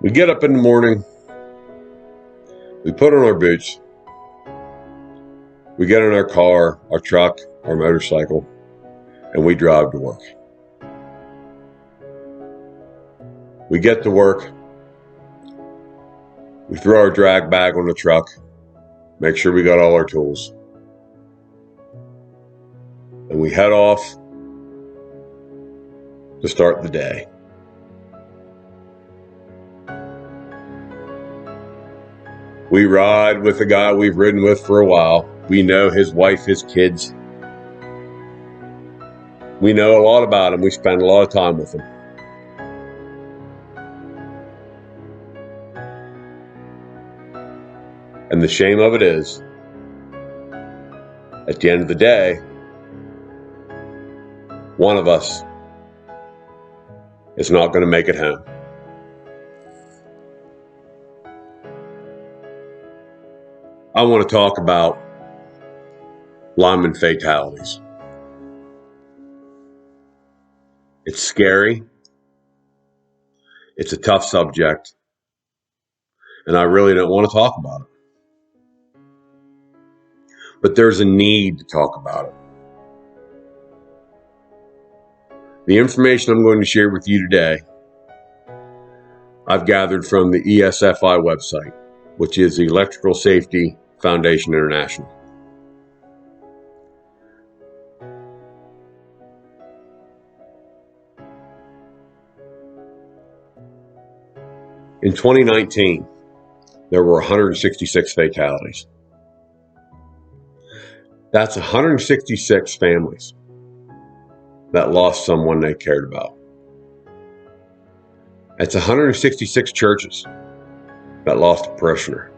We get up in the morning, we put on our boots, we get in our car, our truck, our motorcycle, and we drive to work. We get to work, we throw our drag bag on the truck, make sure we got all our tools, and we head off to start the day. We ride with a guy we've ridden with for a while. We know his wife, his kids. We know a lot about him. We spend a lot of time with him. And the shame of it is, at the end of the day, one of us is not going to make it home. I want to talk about lineman fatalities. It's scary. It's a tough subject. And I really don't want to talk about it. But there's a need to talk about it. The information I'm going to share with you today, I've gathered from the ESFI website, which is the Electrical Safety Foundation International. In 2019, there were 166 fatalities. That's 166 families that lost someone they cared about. That's 166 churches that lost a parishioner.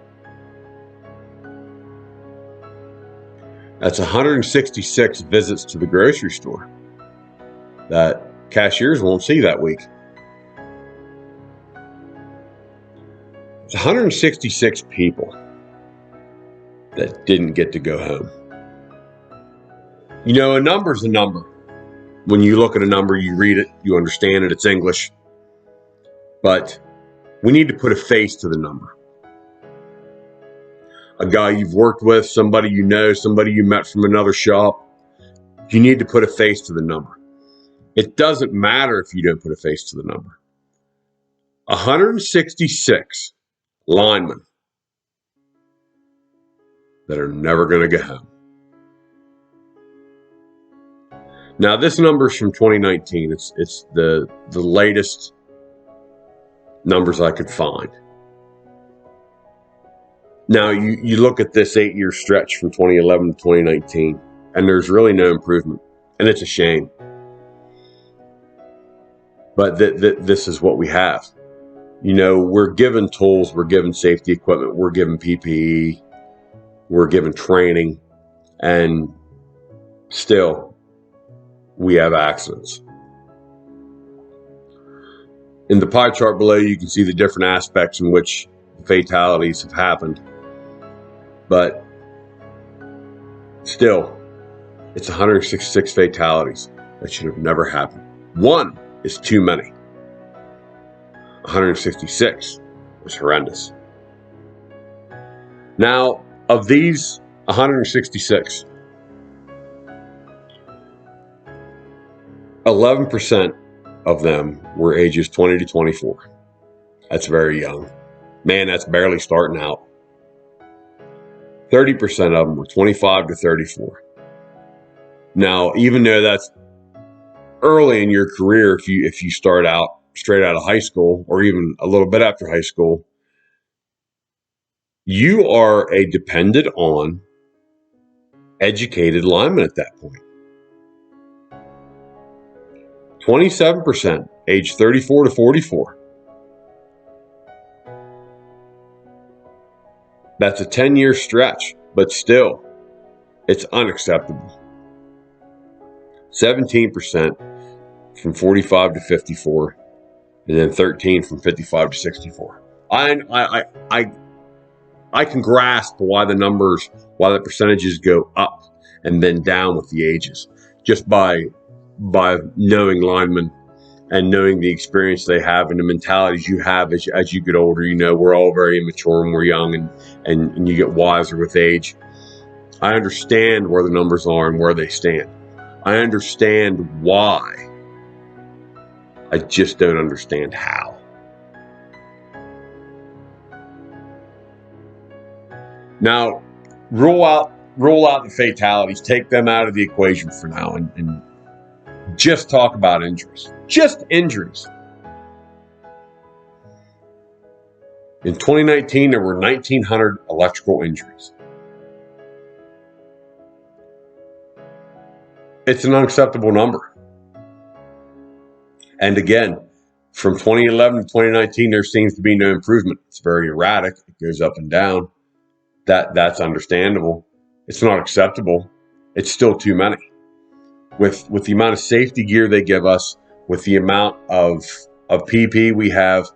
That's 166 visits to the grocery store that cashiers won't see that week. It's 166 people that didn't get to go home. You know, a number's a number. When you look at a number, you read it, you understand it, it's English. But we need to put a face to the number. A guy you've worked with, somebody you know, somebody you met from another shop. You need to put a face to the number. It doesn't matter if you don't put a face to the number. 166 linemen that are never going to get home. Now, this number is from 2019. It's the latest numbers I could find. Now, you look at this 8-year stretch from 2011 to 2019, and there's really no improvement, and it's a shame. But this is what we have. You know, we're given tools, we're given safety equipment, we're given PPE, we're given training, and still, we have accidents. In the pie chart below, you can see the different aspects in which fatalities have happened. But still, it's 166 fatalities that should have never happened. One is too many. 166 was horrendous. Now, of these 166, 11% of them were ages 20 to 24. That's very young. Man, that's barely starting out. 30% of them were 25 to 34. Now, even though that's early in your career, if you start out straight out of high school or even a little bit after high school, you are a dependent on educated lineman at that point. 27%, age 34 to 44. That's a 10-year stretch, but still, it's unacceptable. 17% from 45 to 54, and then 13 from 55 to 64. I can grasp why the percentages go up and then down with the ages, just by knowing linemen and knowing the experience they have and the mentalities you have as you get older. We're all very immature when we're young, and you get wiser with age. I understand where the numbers are and where they stand. I understand why. I just don't understand how. Now, rule out the fatalities. Take them out of the equation for now, and just talk about injuries. Just injuries. In 2019, there were 1,900 electrical injuries. It's an unacceptable number. And again, from 2011 to 2019, there seems to be no improvement. It's very erratic. It goes up and down. That's understandable. It's not acceptable. It's still too many. With the amount of safety gear they give us, with the amount of PP we have,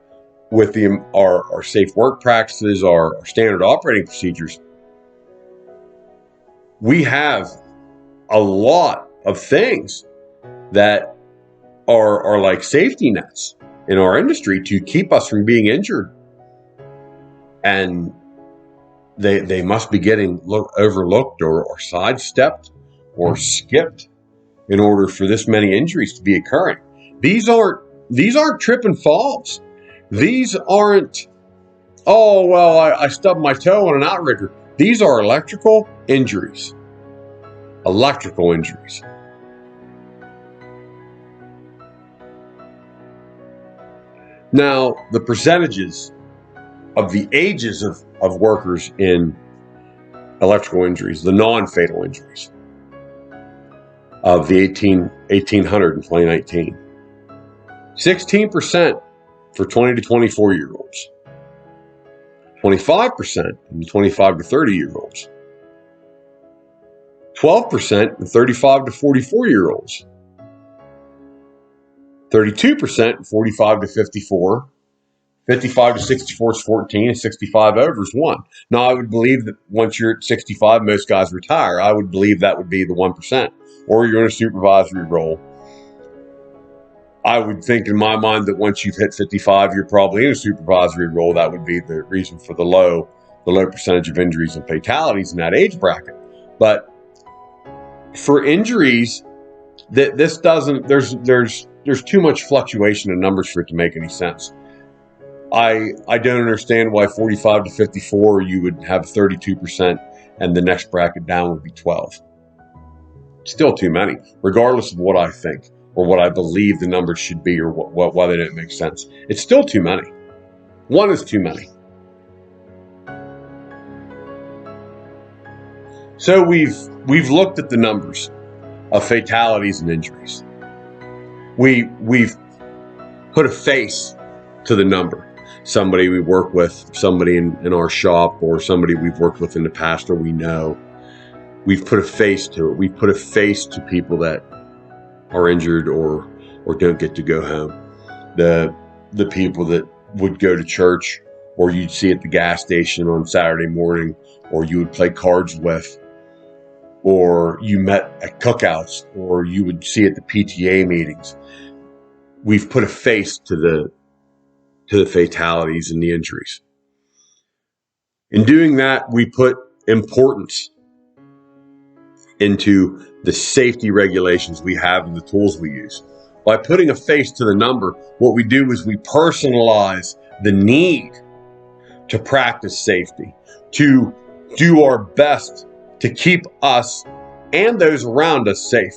with our safe work practices, our standard operating procedures, we have a lot of things that are like safety nets in our industry to keep us from being injured. And they must be getting overlooked or sidestepped or skipped in order for this many injuries to be occurring. These aren't trip and falls. These aren't, oh, well, I stubbed my toe on an outrigger. These are electrical injuries. Electrical injuries. Now, the percentages of the ages of workers in electrical injuries, the non-fatal injuries of the 1,800 in 2019. 16% for 20 to 24-year-olds. 25% in 25 to 30-year-olds. 12% in 35 to 44-year-olds. 32% in 45 to 54. 55 to 64 is 14, and 65 over is 1. Now, I would believe that once you're at 65, most guys retire. I would believe that would be the 1%. Or you're in a supervisory role. I would think in my mind that once you've hit 55, you're probably in a supervisory role. That would be the reason for the low percentage of injuries and fatalities in that age bracket. But for injuries, this doesn't. There's too much fluctuation in numbers for it to make any sense. I don't understand why 45 to 54 you would have 32% and the next bracket down would be 12. Still too many, regardless of what I think or what I believe the numbers should be or why they don't make sense. It's still too many. One is too many. So we've looked at the numbers of fatalities and injuries. We've put a face to the number. Somebody we work with, somebody in our shop, or somebody we've worked with in the past or we know. We've put a face to it. We've put a face to people that are injured or don't get to go home. The people that would go to church, or you'd see at the gas station on Saturday morning, or you would play cards with, or you met at cookouts, or you would see at the PTA meetings. We've put a face to the fatalities and the injuries. In doing that, we put importance into the safety regulations we have and the tools we use. By putting a face to the number, what we do is we personalize the need to practice safety, to do our best to keep us and those around us safe,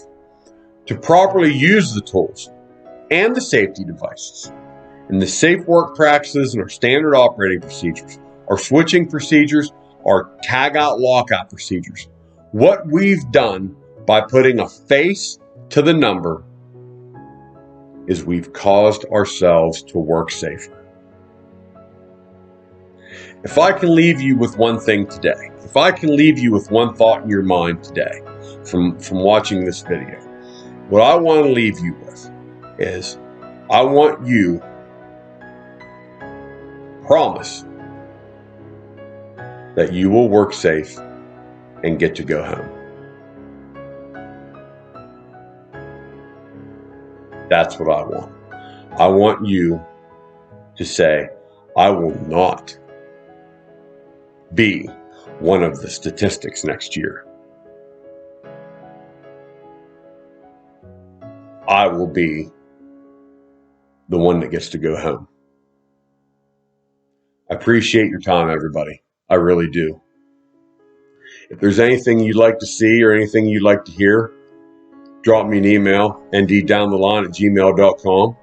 to properly use the tools and the safety devices, and the safe work practices and our standard operating procedures, our switching procedures, our tag-out lockout procedures. What we've done by putting a face to the number is we've caused ourselves to work safer. If I can leave you with one thing today, if I can leave you with one thought in your mind today from watching this video, what I want to leave you with is I want you to promise that you will work safe and get to go home. That's what I want. I want you to say, I will not be one of the statistics next year. I will be the one that gets to go home. I appreciate your time, everybody. I really do. If there's anything you'd like to see or anything you'd like to hear, drop me an email, nddowntheline@gmail.com.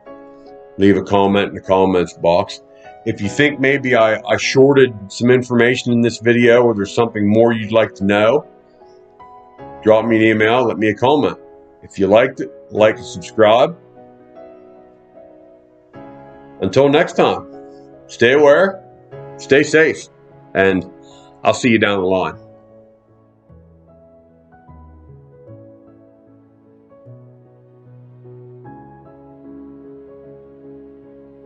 Leave a comment in the comments box. If you think maybe I shorted some information in this video or there's something more you'd like to know, drop me an email, let me a comment. If you liked it, like and subscribe. Until next time, stay aware, stay safe, and I'll see you down the line.